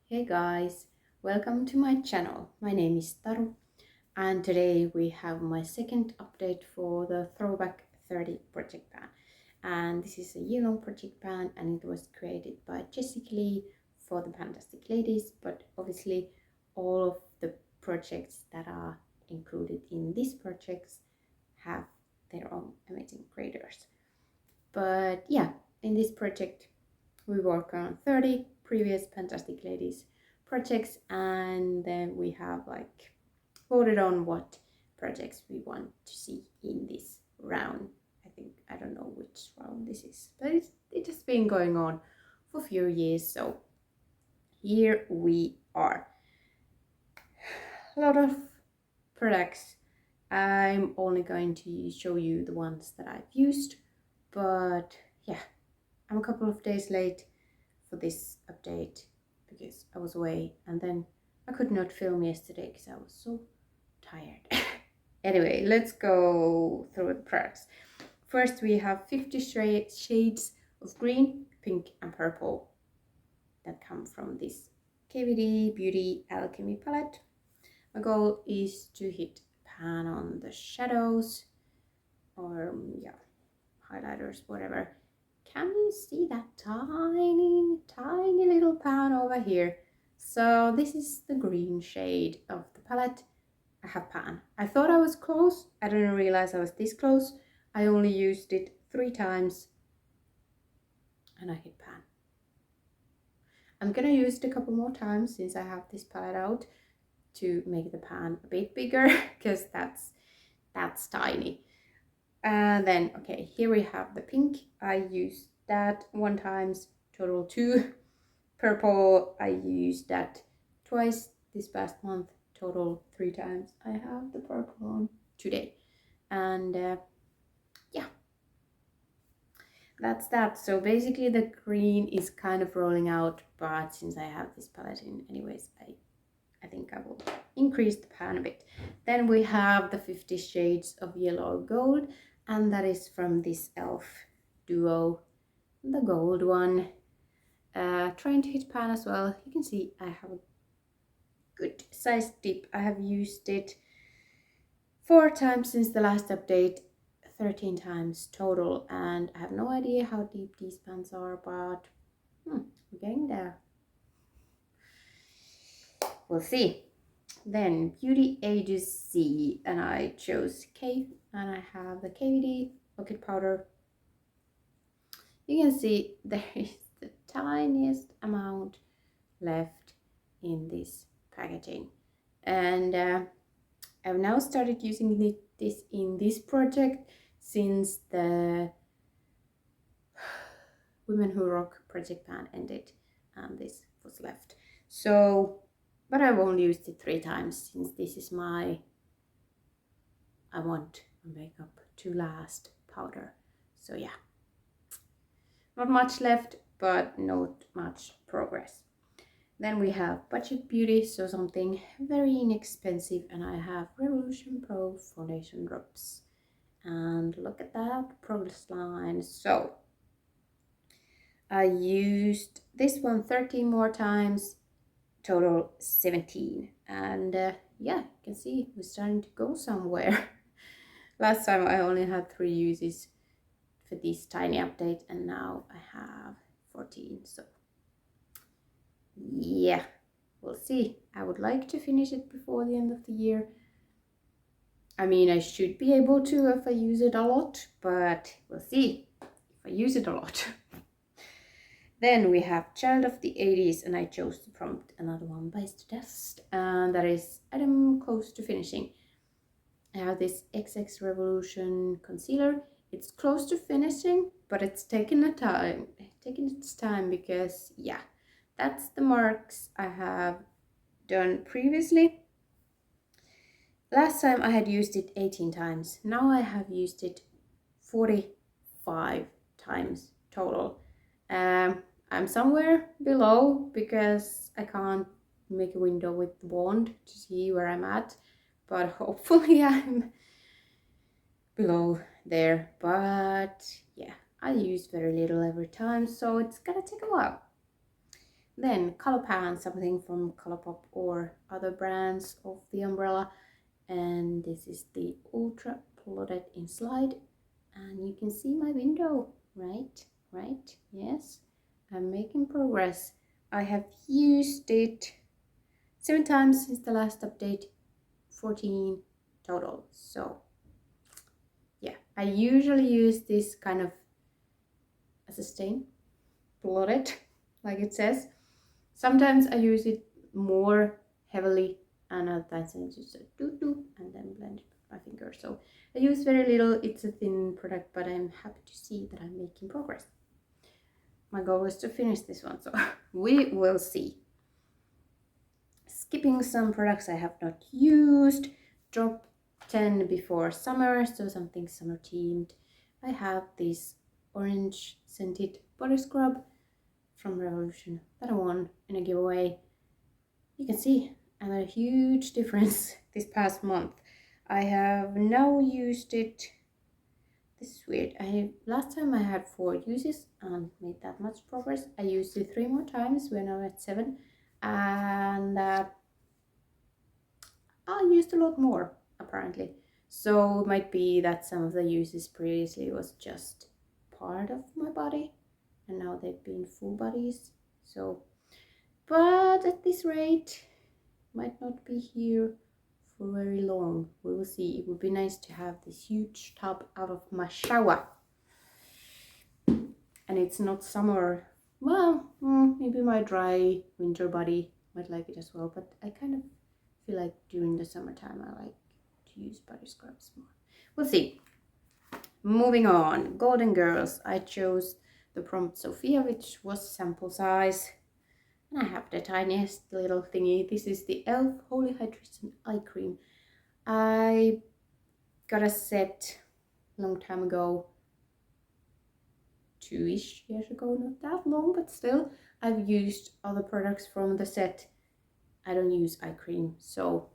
Hey guys, welcome to my channel. My name is Taru and today we have my second update for the Throwback 30 project pan. And this is a year-long project pan and it was created by Jessica Lee for the PANtastic ladies, but obviously all of the projects that are included in these projects have their own amazing creators. But yeah, in this project we work on 30 previous PANtastic ladies projects, and then we have voted on what projects we want to see in this round. I don't know which round this is, but it has been going on for a few years, so here we are. A lot of products. I'm only going to show you the ones that I've used, but yeah, I'm a couple of days late for this update because I was away, and then I could not film yesterday because I was so tired. Anyway, let's go through the products. First we have 50 shades of green, pink and purple that come from this LiQWYD Beauty Alchemy palette. My goal is to hit pan on the shadows or highlighters, whatever. Can you see that tiny little pan over here? So this is the green shade of the palette. I have pan. I thought I was close. I didn't realize I was this close. I only used it 3 times and I hit pan. I'm gonna use it a couple more times since I have this palette out to make the pan a bit bigger because that's tiny. And then, okay, here we have the pink. I used that 1 times, total 2. Purple, I used that twice this past month, total 3 times. I have the purple on today. And yeah, that's that. So basically the green is kind of rolling out, but since I have this palette in anyways, I think I will increase the pan a bit. Then we have the 50 shades of yellow gold, and that is from this elf duo, the gold one. Trying to hit pan as well. You can see I have a good size dip. I have used it 4 times since the last update, 13 times total, and I have no idea how deep these pans are, but we're getting there. We'll see. Then Beauty Agency, and I chose K, and I have the KVD Pocket Powder. You can see there is the tiniest amount left in this packaging, and I've now started using this in this project since the Women Who Rock project pan ended and this was left. So, but I've only used it 3 times since this is I want my makeup to last powder. So yeah, not much left, but not much progress. Then we have Budget Beauty, so something very inexpensive, and I have Revolution Pro foundation drops. And look at that progress line. So I used this one 13 more times, total 17, and yeah, you can see we're starting to go somewhere. Last time I only had 3 uses for this tiny update, and now I have 14, so yeah, we'll see. I would like to finish it before the end of the year. I mean, I should be able to if I use it a lot, but we'll see if I use it a lot. Then we have Child of the 80s, and I chose to prompt another one by Dust, and that is I'm close to finishing. I have this XX Revolution concealer. It's close to finishing, but it's taking its time because yeah, that's the marks I have done previously. Last time I had used it 18 times. Now I have used it 45 times total. I'm somewhere below because I can't make a window with the wand to see where I'm at, but hopefully I'm below there. But yeah, I use very little every time, so it's gonna take a while. Then color pan, something from Colourpop or other brands of the umbrella. And this is the Ultra Plotted in Slide. And you can see my window, right, yes. I'm making progress. I have used it 7 times since the last update, 14 total. So yeah, I usually use this kind of as a stain, plotted, like it says. Sometimes I use it more heavily, and other times I just do and then blend it with my finger. So I use very little. It's a thin product, but I'm happy to see that I'm making progress. My goal is to finish this one, so we will see. Skipping some products I have not used. Drop 10 before summer, so something summer themed. I have this orange scented body scrub from Revolution that I won in a giveaway. You can see I made a huge difference this past month. I have now used it. This is weird. Last time I had 4 uses and made that much progress. I used it 3 more times when I'm at 7, and I used a lot more apparently. So it might be that some of the uses previously was just part of my body, and now they've been full bodies. So, but at this rate, might not be here for very long. We will see. It would be nice to have this huge tub out of my shower. And it's not summer. Well, maybe my dry winter body might like it as well, but I kind of feel like during the summertime I like to use body scrubs more. We'll see. Moving on. Golden Girls. I chose the Prompt Sophia, which was sample size. And I have the tiniest little thingy. This is the e.l.f. Holy Hydration Eye Cream. I got a set a long time ago. 2-ish years ago, not that long, but still. I've used other products from the set. I don't use eye cream, so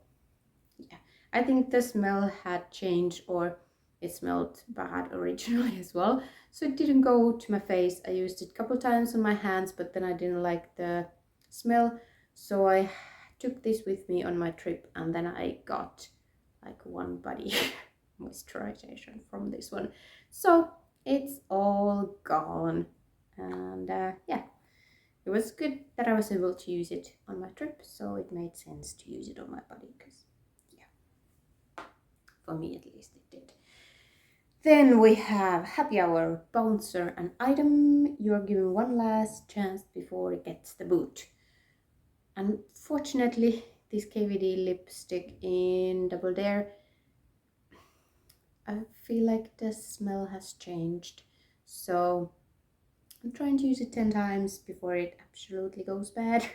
yeah. I think the smell had changed, or it smelled bad originally as well. So it didn't go to my face. I used it a couple times on my hands, but then I didn't like the smell. So I took this with me on my trip, and then I got like one body moisturization from this one. So it's all gone, and yeah, it was good that I was able to use it on my trip, so it made sense to use it on my body, because yeah, for me at least it did. Then we have Happy Hour, Bouncer, an item you're given one last chance before it gets the boot. Unfortunately, this KVD lipstick in Double Dare, I feel like the smell has changed, so I'm trying to use it 10 times before it absolutely goes bad.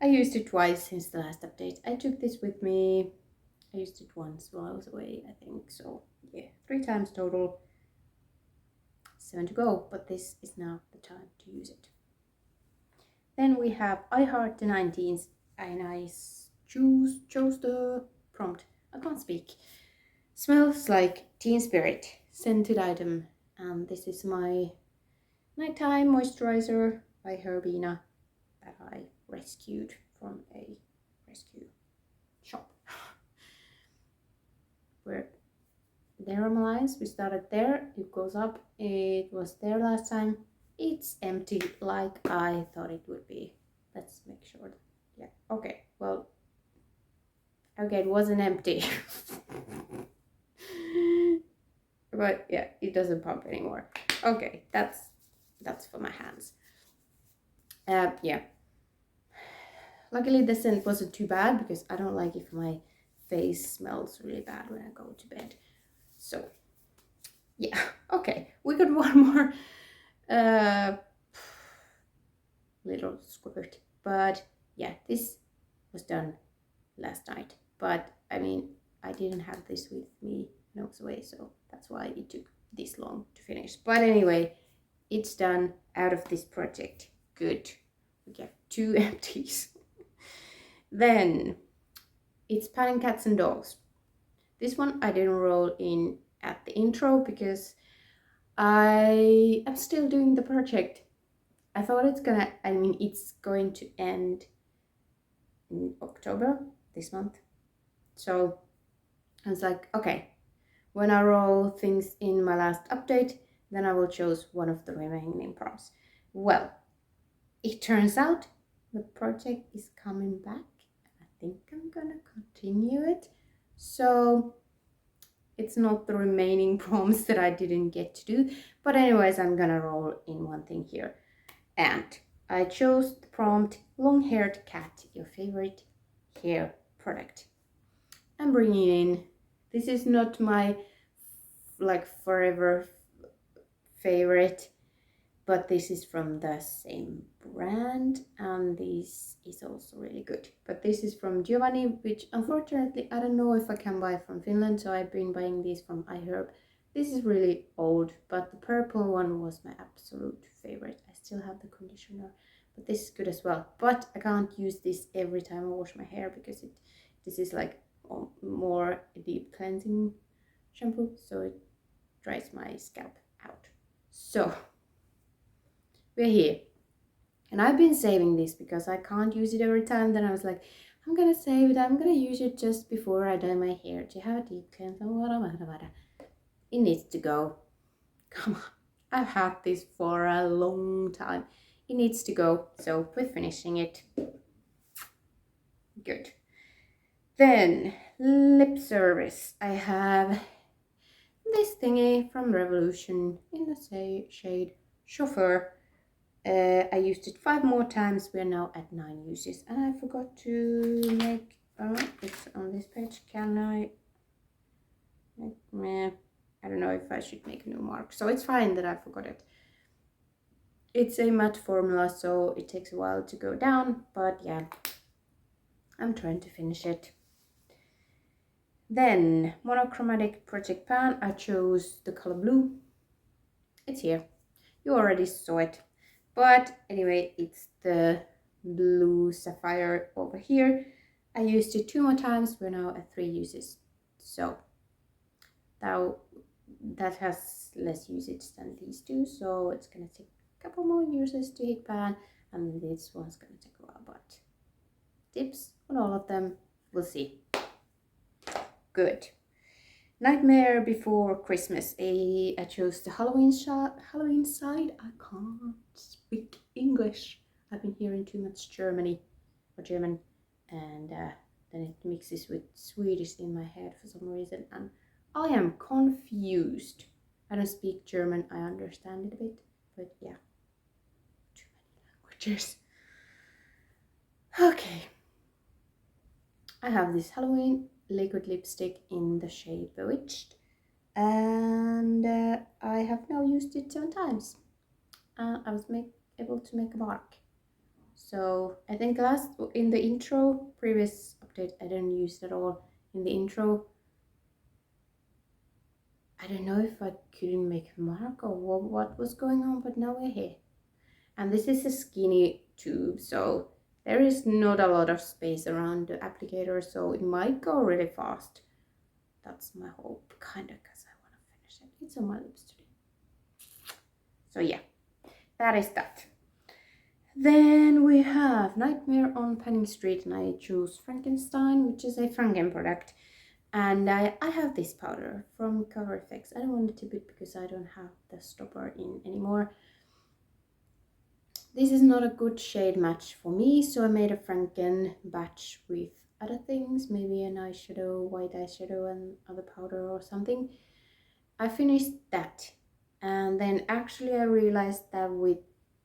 I used it twice since the last update. I took this with me. I used it once while I was away, I think, so yeah, 3 times total. 7 to go, but this is now the time to use it. Then we have I Heart the 19s, and I chose the prompt. I can't speak. Smells like Teen Spirit, scented item, and this is my nighttime moisturizer by Herbina that I rescued from a rescue shop. Where there are my lines. We started there, it goes up, it was there last time. It's empty like I thought it would be. Let's make sure. Yeah, okay, well, okay, it wasn't empty. But yeah, it doesn't pump anymore. Okay, that's for my hands. Yeah. Luckily the scent wasn't too bad, because I don't like if my face smells really bad when I go to bed. So yeah, okay, we got one more little squirt, but yeah, this was done last night. But I mean, I didn't have this with me when I was away, so that's why it took this long to finish. But anyway, it's done out of this project. Good. We get 2 empties. Then it's Pan Cats and Dogs. This one I didn't roll in at the intro because I am still doing the project. I thought it's going to end in October this month. So I was like, okay, when I roll things in my last update, then I will choose one of the remaining prompts. Well, it turns out the project is coming back. I think I'm gonna continue it. So it's not the remaining prompts that I didn't get to do. But anyways, I'm gonna roll in one thing here. And I chose the prompt long-haired cat, your favorite hair product. I'm bringing in, this is not my like forever favorite, but this is from the same brand, and this is also really good. But this is from LiQWYD, which unfortunately I don't know if I can buy from Finland, so I've been buying these from iHerb. This is really old, but the purple one was my absolute favorite. I still have the conditioner, but this is good as well. But I can't use this every time I wash my hair because this is like more deep cleansing shampoo, so it dries my scalp out. So we're here, and I've been saving this because I can't use it every time. Then I was like, I'm gonna save it, I'm gonna use it just before I dye my hair to have a deep cleanse. It needs to go. Come on, I've had this for a long time. It needs to go, so we're finishing it. Good. Then lip service. I have this thingy from Revolution in the shade Chauffeur. I used it 5 more times. We're now at 9 uses, and I forgot to make. It's on this page. Can I? I don't know if I should make a new mark. So it's fine that I forgot it. It's a matte formula, so it takes a while to go down. But yeah, I'm trying to finish it. Then monochromatic project pan. I chose the color blue. It's here. You already saw it. But anyway, it's the blue sapphire over here. I used it 2 more times. We're now at 3 uses. So that has less usage than these two. So it's going to take a couple more uses to hit pan. And this one's going to take a while. But tips on all of them. We'll see. Good. Nightmare Before Christmas. I chose the Halloween side. I can't speak English. I've been hearing too much German, and then it mixes with Swedish in my head for some reason, and I am confused. I don't speak German. I understand it a bit, but yeah, too many languages. Okay, I have this Halloween liquid lipstick in the shade Bewitched, and I have now used it 7 times. I was able to make a mark. So I think in the previous update, I didn't use it at all. In the intro, I don't know if I couldn't make a mark or what was going on, but now we're here. And this is a skinny tube, so there is not a lot of space around the applicator, so it might go really fast. That's my hope, kinda, because I want to finish it. It's on my lips today. So yeah, that is that. Then we have Nightmare on Penning Street, and I choose Frankenstein, which is a Franken product. And I have this powder from Cover FX. I don't want to tip it because I don't have the stopper in anymore. This is not a good shade match for me, so I made a Franken batch with other things, maybe an eyeshadow, white eyeshadow and other powder or something. I finished that, and then actually I realized that with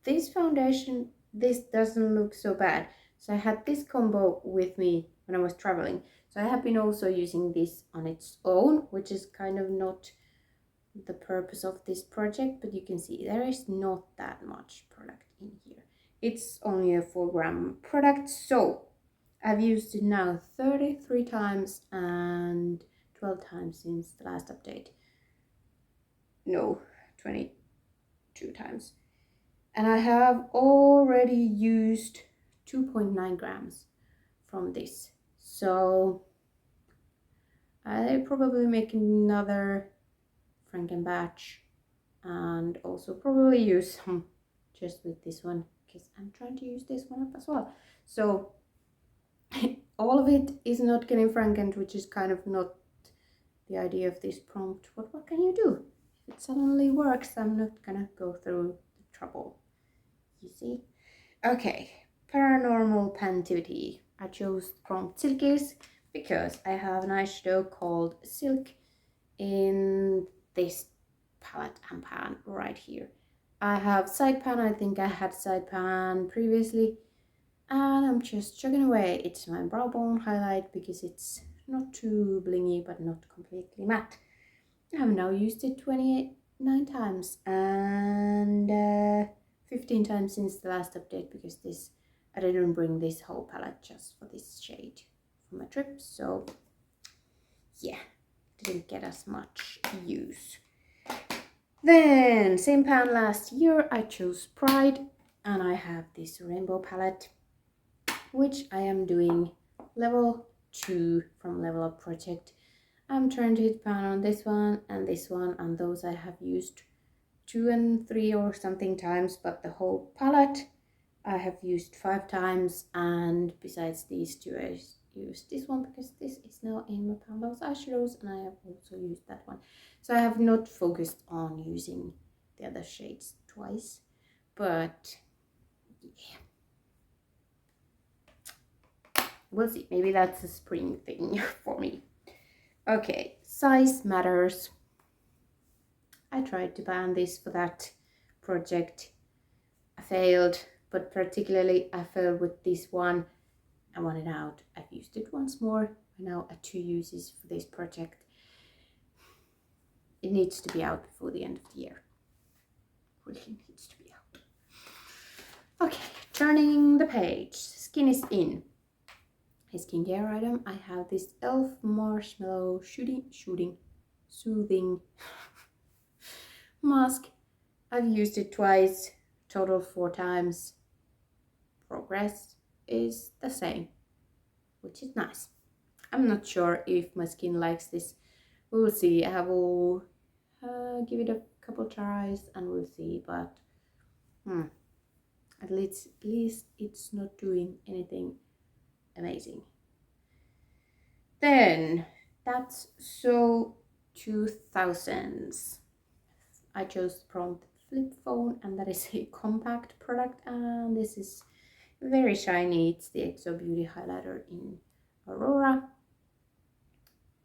this foundation, this doesn't look so bad. So I had this combo with me when I was traveling. So I have been also using this on its own, which is kind of not the purpose of this project, but you can see there is not that much product in here. It's only a 4-gram product, so I've used it now 33 times and 12 times since the last update. No, 22 times. And I have already used 2.9 grams from this. So I probably make another Franken batch and also probably use some just with this one because I'm trying to use this one up as well. So all of it is not getting frankened, which is kind of not the idea of this prompt. What can you do? If it suddenly works, I'm not gonna go through the trouble. You see? Okay, paranormal pantivity. I chose prompt Silkies because I have an eyeshadow called Silk in this palette and pan right here. I have side pan. I think I had side pan previously, and I'm just chugging away. It's my brow bone highlight because it's not too blingy but not completely matte. I've now used it 29 times and 15 times since the last update because this I didn't bring this whole palette just for this shade for my trip, so yeah, didn't get as much use. Then same pan last year I chose Pride, and I have this rainbow palette which I am doing level 2 from Level Up Project. I'm trying to hit pan on this one, and those I have used 2 and 3 or something times, but the whole palette I have used 5 times, and besides these two I used this one because this is now in my Palmos eyeshadows, and I have also used that one. So I have not focused on using the other shades twice, but yeah. We'll see, maybe that's a spring thing for me. Okay, size matters. I tried to ban this for that project. I failed, but particularly I failed with this one. I want it out. I've used it once more. I now have 2 uses for this project. It needs to be out before the end of the year. Really needs to be out. Okay, turning the page. Skin is in. A skincare item. I have this e.l.f. Marshmallow Soothing Mask. I've used it twice, total 4 times. Progress is the same, which is nice. I'm not sure if my skin likes this. We will see. I will give it a couple tries and we'll see, but at least it's not doing anything amazing. Then that's so 2000s. I chose the prompt flip phone, and that is a compact product, and this is very shiny. It's the EXO Beauty highlighter in Aurora.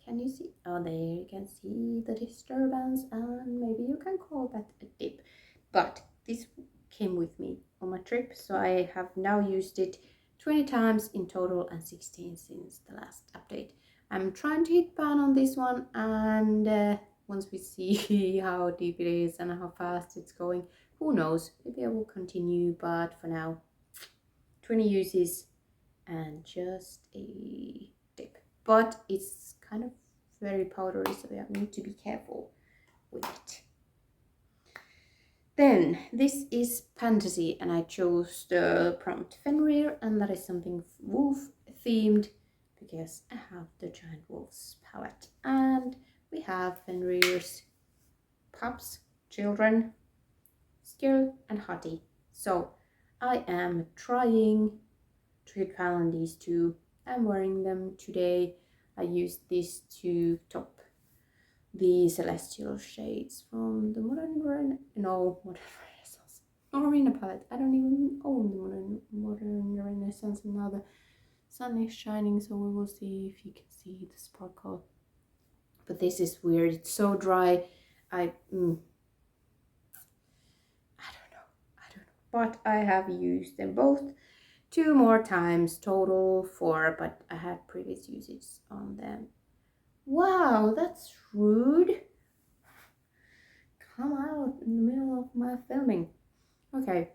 Can you see? Oh, there you can see the disturbance, and maybe you can call that a dip. But this came with me on my trip, so I have now used it 20 times in total and 16 since the last update. I'm trying to hit pan on this one, and once we see how deep it is and how fast it's going, who knows, maybe I will continue, but for now 20 uses and just a dip. But it's kind of very powdery, so I need to be careful with it. Then this is Fantasy, and I chose the prompt Fenrir, and that is something wolf themed because I have the Giant Wolves palette, and we have Fenrir's pups, children, Skill and Hottie. So I am trying to hit pan on these 2. I'm wearing them today. I used this to top the celestial shades from the Modern Arena palette. I don't even own the Modern Renaissance, and now the sun is shining, so we will see if you can see the sparkle. But this is weird. It's so dry. I don't know. But I have used them both 2 more times, total 4, but I had previous uses on them. Wow, that's rude. Come out in the middle of my filming. Okay.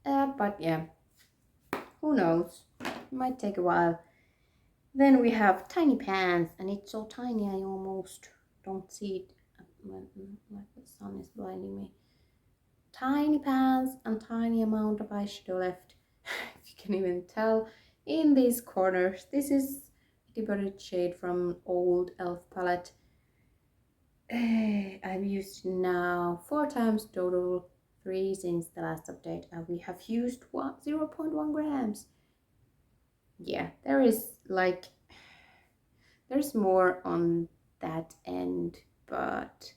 But yeah, who knows? It might take a while. Then we have tiny pans, and it's so tiny I almost don't see it when the sun is blinding me. Tiny pans and tiny amount of eyeshadow left. If you can even tell in these corners. This is a debuted shade from old e.l.f. palette. I've used now 4 times total, 3 since the last update, and we have used 0.1 grams. Yeah, there's more on that end, but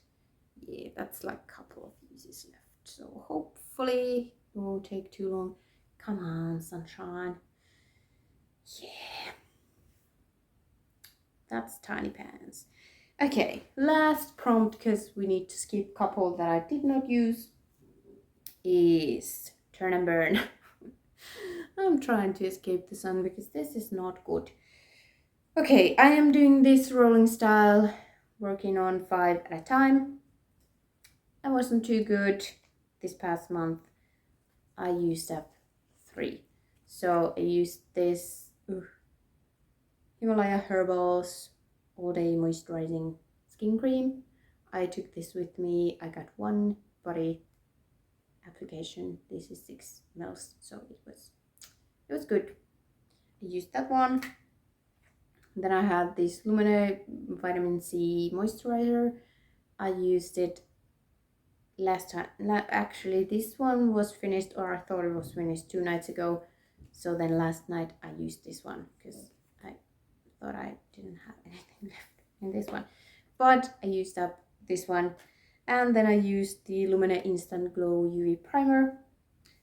yeah, that's like a couple of uses left. So hopefully it won't take too long. Come on, sunshine. Yeah, that's tiny pants. Okay, last prompt, because we need to skip a couple that I did not use, is turn and burn. I'm trying to escape the sun because this is not good. Okay, I am doing this rolling style, working on 5 at a time. I wasn't too good this past month. I used up 3. So I used this Himalaya Herbals All Day Moisturizing Skin Cream. I took this with me. I got 1 body application. This is 6 ml, so it was good. I used that one. Then I had this Lumene Vitamin C Moisturizer. I used it last time. Actually, this one was finished, or I thought it was finished 2 nights ago. So then last night I used this one because I thought I didn't have anything left in this one. But I used up this one. And then I used the Lumene Instant Glow UV Primer.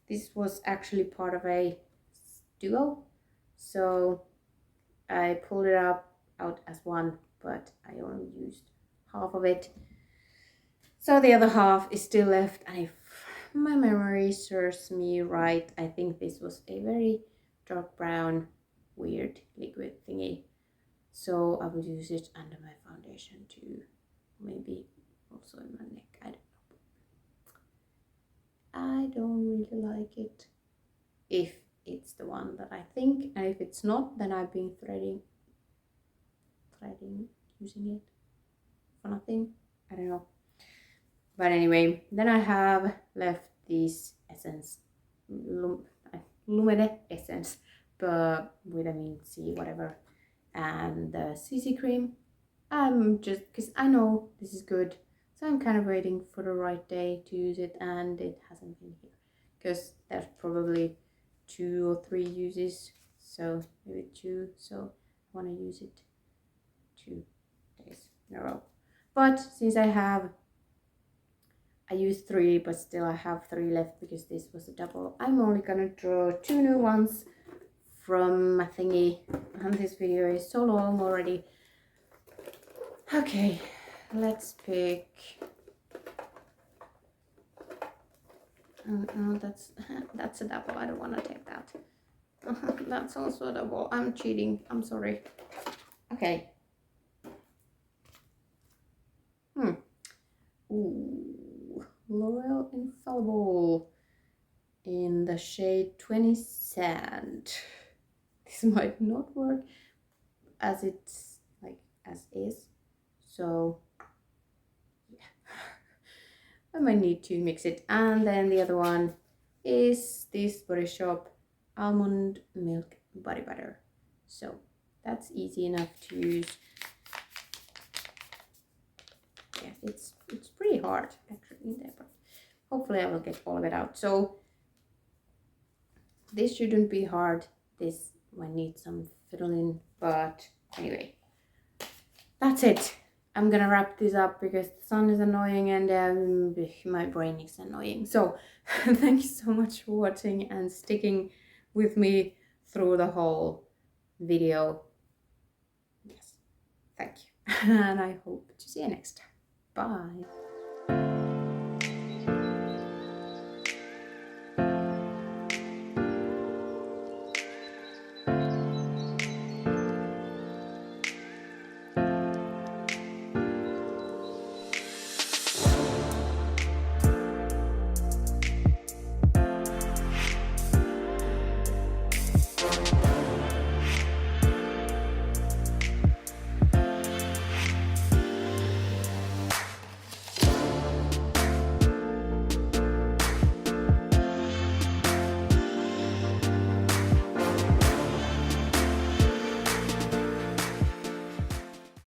This was actually part of a duo. So I pulled it out as one, but I only used half of it. So the other half is still left, and if my memory serves me right, I think this was a very dark brown, weird liquid thingy. So I will use it under my foundation too, maybe also in my neck. I don't know. I don't really like it. If it's the one that I think, and if it's not, then I've been threading using it for nothing. I don't know. But anyway, then I have left this essence, Lumene essence, but vitamin C, whatever, and the CC cream. I'm just, because I know this is good, so I'm kind of waiting for the right day to use it, and it hasn't been here, because there's probably 2 or 3 uses, so maybe 2, so I want to use it 2 days in a row. But since I used 3, but still I have 3 left because this was a double. I'm only gonna draw 2 new ones from my thingy, and this video is so long already. Okay, let's pick. Oh, that's a double. I don't want to take that. That's also a double. I'm cheating. I'm sorry. Okay. Ooh, L'Oreal Infallible in the shade 20 Sand. This might not work as it's like as is, so yeah. I might need to mix it. And then the other one is this Body Shop Almond Milk Body Butter. So that's easy enough to use. Yeah, it's pretty hard actually in there, but hopefully I will get all of it out. So this shouldn't be hard. This might need some fiddling, but anyway, that's it. I'm gonna wrap this up because the sun is annoying and my brain is annoying. So thank you so much for watching and sticking with me through the whole video. Yes, thank you. And I hope to see you next time. Bye.